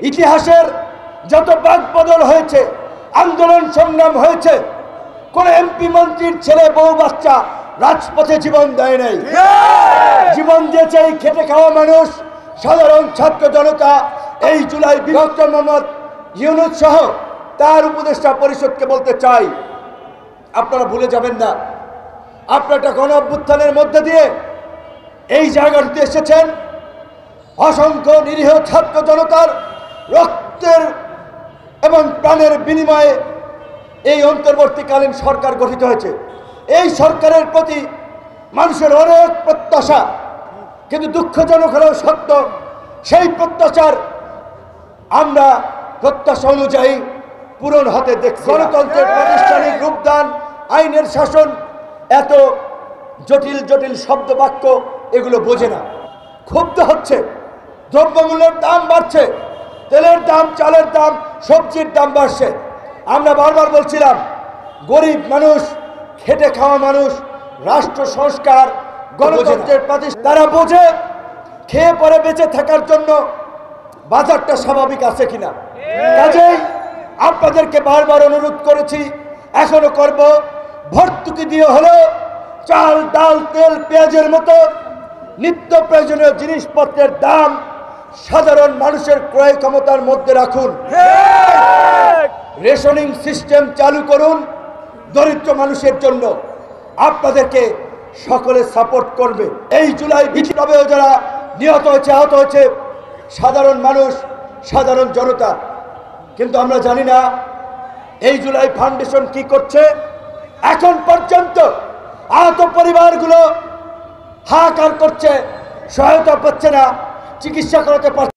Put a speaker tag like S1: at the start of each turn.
S1: ইতিহাসের যত বাকবদল হয়েছে, আন্দোলন সংগ্রাম হয়েছে, কোন এমপি মন্ত্রীর ছেলে বউ বাচ্চা রাজপথে জীবন দেয় নাই। জীবন দিয়েছে এই খেটে খাওয়া মানুষ, সাধারণ ছাত্র জনতা। এই জুলাই ডক্টর মোহাম্মদ ইউনূস সহ তার উপদেষ্টা পরিষদকে বলতে চাই, আপনারা ভুলে যাবেন না, আপনারা একটা গণ অভ্যুত্থানের মধ্যে দিয়ে এই জায়গাটিতে এসেছেন। অসংখ্য নিরীহ ছাত্র জনতার রক্তের এবং প্রাণের বিনিময়ে এই অন্তর্বর্তীকালীন সরকার গঠিত হয়েছে। এই সরকারের প্রতি মানুষের অনেক প্রত্যাশা, কিন্তু দুঃখজনক হলেও সত্য, সেই প্রত্যাশার আমরা প্রত্যাশা অনুযায়ী পূরণ হতে দেখছি। গণতন্ত্রের প্রাতিষ্ঠানিক রূপদান, আইনের শাসন, এত জটিল জটিল শব্দ বাক্য এগুলো বোঝে না, ক্ষুব্ধ হচ্ছে। দ্রব্যমূল্যের দাম বাড়ছে, তেলের দাম, চালের দাম, সবজির দাম বাড়ছে। আমরা বারবার বলছিলাম, গরিব মানুষ, খেটে খাওয়া মানুষ, রাষ্ট্র সংস্কার, গণতন্ত্রের প্রতিষ্ঠা তারা বোঝে। খেয়ে পরে বেঁচে থাকার জন্য বাজারটা স্বাভাবিক আছে কিনা। কাজেই আপনাদেরকে বারবার অনুরোধ করেছি, এখনো করব, ভর্তুকি দিয়ে হলেও চাল, ডাল, তেল, পেঁয়াজের মতো নিত্য প্রয়োজনীয় জিনিসপত্রের দাম সাধারণ মানুষের ক্রয় ক্ষমতার মধ্যে রাখুন। রেশনিং সিস্টেম চালু করুন দরিদ্র মানুষের জন্য। আপনাদেরকে সকলে সাপোর্ট করবে। এই জুলাই বিপ্লবেও যারা নিহত হয়েছে, আহত হয়েছে, সাধারণ মানুষ, সাধারণ জনতা। কিন্তু আমরা জানি না এই জুলাই ফাউন্ডেশন কি করছে। এখন পর্যন্ত আহত পরিবারগুলো হাহাকার করছে, সহায়তা পাচ্ছে না, চিকিৎসা করাতে পারছে।